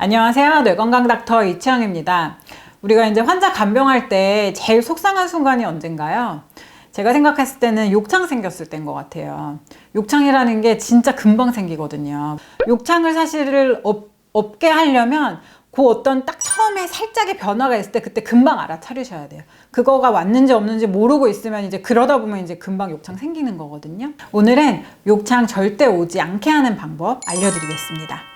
안녕하세요. 뇌건강 닥터 이치영입니다. 우리가 이제 환자 간병할 때 제일 속상한 순간이 언젠가요? 제가 생각했을 때는 욕창 생겼을 때인 것 같아요. 욕창이라는 게 진짜 금방 생기거든요. 욕창을 사실을 없게 하려면 그 어떤 딱 처음에 살짝의 변화가 있을 때 그때 금방 알아차리셔야 돼요. 그거가 왔는지 없는지 모르고 있으면 이제 그러다 보면 이제 금방 욕창 생기는 거거든요. 오늘은 욕창 절대 오지 않게 하는 방법 알려드리겠습니다.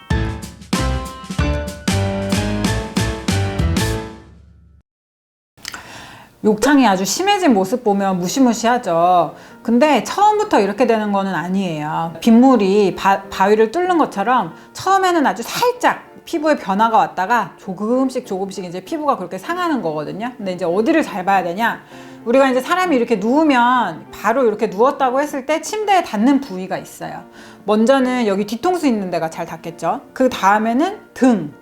욕창이 아주 심해진 모습 보면 무시무시하죠. 근데 처음부터 이렇게 되는 거는 아니에요. 빗물이 바위를 뚫는 것처럼 처음에는 아주 살짝 피부에 변화가 왔다가 조금씩 이제 피부가 그렇게 상하는 거거든요. 근데 이제 어디를 잘 봐야 되냐? 우리가 이제 사람이 이렇게 누우면 바로 이렇게 누웠다고 했을 때 침대에 닿는 부위가 있어요. 먼저는 여기 뒤통수 있는 데가 잘 닿겠죠. 그 다음에는 등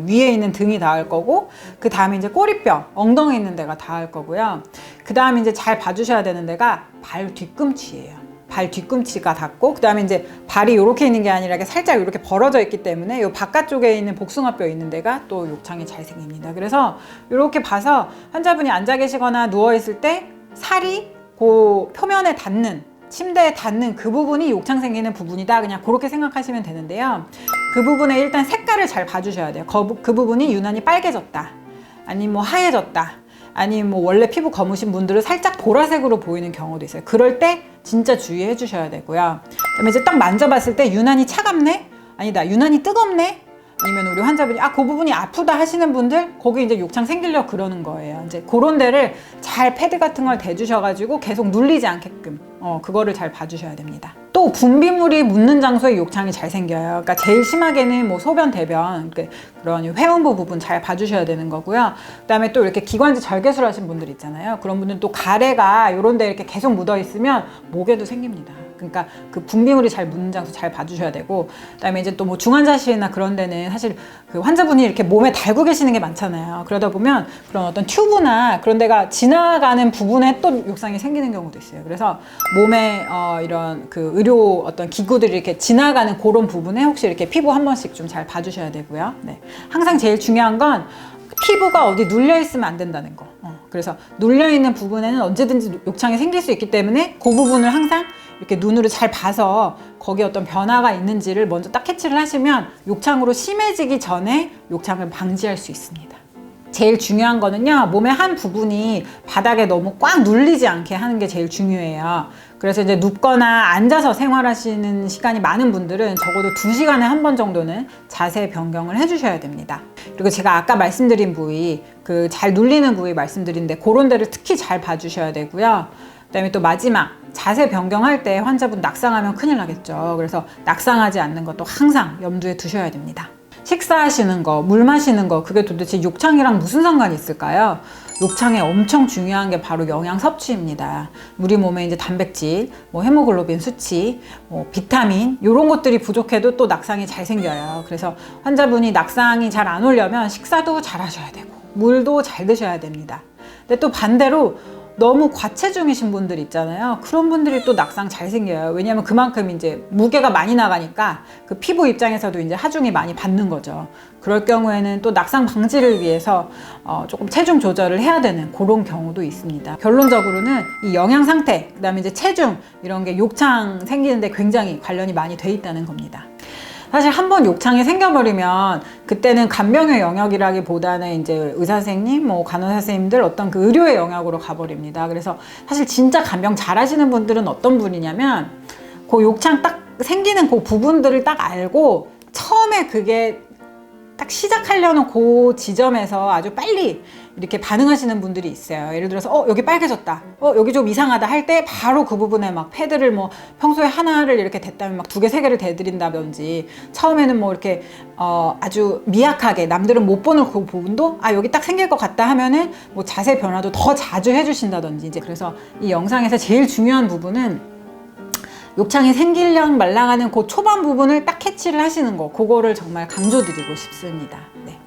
위에 있는 등이 닿을 거고, 그 다음에 이제 꼬리뼈, 엉덩이 있는 데가 닿을 거고요. 그 다음에 이제 잘 봐주셔야 되는 데가 발 뒤꿈치예요. 발 뒤꿈치가 닿고, 그 다음에 이제 발이 이렇게 있는 게 아니라 살짝 이렇게 벌어져 있기 때문에 이 바깥쪽에 있는 복숭아뼈 있는 데가 또 욕창이 잘 생깁니다. 그래서 이렇게 봐서 환자분이 앉아 계시거나 누워 있을 때 살이 그 표면에 닿는, 침대에 닿는 그 부분이 욕창 생기는 부분이다, 그냥 그렇게 생각하시면 되는데요. 그 부분에 일단 색깔을 잘 봐주셔야 돼요. 그 부분이 유난히 빨개졌다, 아니면 뭐 하얘졌다, 아니면 뭐 원래 피부 검으신 분들은 살짝 보라색으로 보이는 경우도 있어요. 그럴 때 진짜 주의해 주셔야 되고요. 그다음에 이제 딱 만져봤을 때 유난히 차갑네? 아니다, 유난히 뜨겁네? 아니면 우리 환자분이 그 부분이 아프다 하시는 분들, 거기 이제 욕창 생기려고 그러는 거예요. 이제 그런 데를 잘 패드 같은 걸 대주셔가지고 계속 눌리지 않게끔 그거를 잘 봐주셔야 됩니다. 또 분비물이 묻는 장소에 욕창이 잘 생겨요. 그러니까 제일 심하게는 뭐 소변, 대변, 그런 회음부 부분 잘 봐주셔야 되는 거고요. 그다음에 또 이렇게 기관지 절개술 하신 분들 있잖아요. 그런 분들은 또 가래가 이런 데 이렇게 계속 묻어 있으면 목에도 생깁니다. 그러니까 그 분비물이 잘 묻는 장소 잘 봐주셔야 되고, 그다음에 이제 또 뭐 중환자실이나 그런 데는 사실 그 환자분이 이렇게 몸에 달고 계시는 게 많잖아요. 그러다 보면 그런 어떤 튜브나 그런 데가 지나가는 부분에 또 욕상이 생기는 경우도 있어요. 그래서 몸에 이런 그 의료 어떤 기구들이 이렇게 지나가는 그런 부분에 혹시 이렇게 피부 한 번씩 좀 잘 봐주셔야 되고요. 네. 항상 제일 중요한 건 피부가 어디 눌려 있으면 안 된다는 거. 그래서 눌려 있는 부분에는 언제든지 욕창이 생길 수 있기 때문에 그 부분을 항상 이렇게 눈으로 잘 봐서 거기에 어떤 변화가 있는지를 먼저 딱 캐치를 하시면 욕창으로 심해지기 전에 욕창을 방지할 수 있습니다. 제일 중요한 거는요, 몸의 한 부분이 바닥에 너무 꽉 눌리지 않게 하는 게 제일 중요해요. 그래서 이제 눕거나 앉아서 생활하시는 시간이 많은 분들은 적어도 2시간에 한 번 정도는 자세 변경을 해주셔야 됩니다. 그리고 제가 아까 말씀드린 부위, 그 잘 눌리는 부위 말씀드린데 그런 데를 특히 잘 봐주셔야 되고요. 그다음에 또 마지막, 자세 변경할 때 환자분 낙상하면 큰일 나겠죠. 그래서 낙상하지 않는 것도 항상 염두에 두셔야 됩니다. 식사하시는 거, 물 마시는 거, 그게 도대체 욕창이랑 무슨 상관이 있을까요? 욕창에 엄청 중요한 게 바로 영양 섭취입니다. 우리 몸에 이제 단백질, 뭐 헤모글로빈 수치, 뭐 비타민, 이런 것들이 부족해도 또 낙상이 잘 생겨요. 그래서 환자분이 낙상이 잘 안 오려면 식사도 잘 하셔야 되고, 물도 잘 드셔야 됩니다. 근데 또 반대로 너무 과체중이신 분들 있잖아요. 그런 분들이 또 낙상 잘 생겨요. 왜냐하면 그만큼 이제 무게가 많이 나가니까 그 피부 입장에서도 이제 하중이 많이 받는 거죠. 그럴 경우에는 또 낙상 방지를 위해서 조금 체중 조절을 해야 되는 그런 경우도 있습니다. 결론적으로는 이 영양 상태, 그다음에 이제 체중, 이런 게 욕창 생기는데 굉장히 관련이 많이 돼 있다는 겁니다. 사실 한번 욕창이 생겨버리면 그때는 간병의 영역이라기보다는 이제 의사 선생님, 뭐 간호사 선생님들 어떤 그 의료의 영역으로 가버립니다. 그래서 사실 진짜 간병 잘 하시는 분들은 어떤 분이냐면 그 욕창 딱 생기는 그 부분들을 딱 알고 처음에 그게 딱 시작하려는 그 지점에서 아주 빨리 이렇게 반응하시는 분들이 있어요. 예를 들어서 여기 빨개졌다, 여기 좀 이상하다 할 때 바로 그 부분에 막 패드를 뭐 평소에 하나를 이렇게 댔다면 막 2개, 3개를 대드린다든지, 처음에는 뭐 이렇게 아주 미약하게 남들은 못 보는 그 부분도 여기 딱 생길 것 같다 하면은 뭐 자세 변화도 더 자주 해주신다든지. 이제 그래서 이 영상에서 제일 중요한 부분은 욕창이 생기려는 말랑하는 그 초반 부분을 딱 캐치를 하시는 거, 그거를 정말 강조드리고 싶습니다. 네.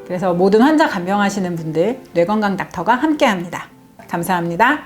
그래서 모든 환자 간병하시는 분들 뇌건강 닥터가 함께합니다. 감사합니다.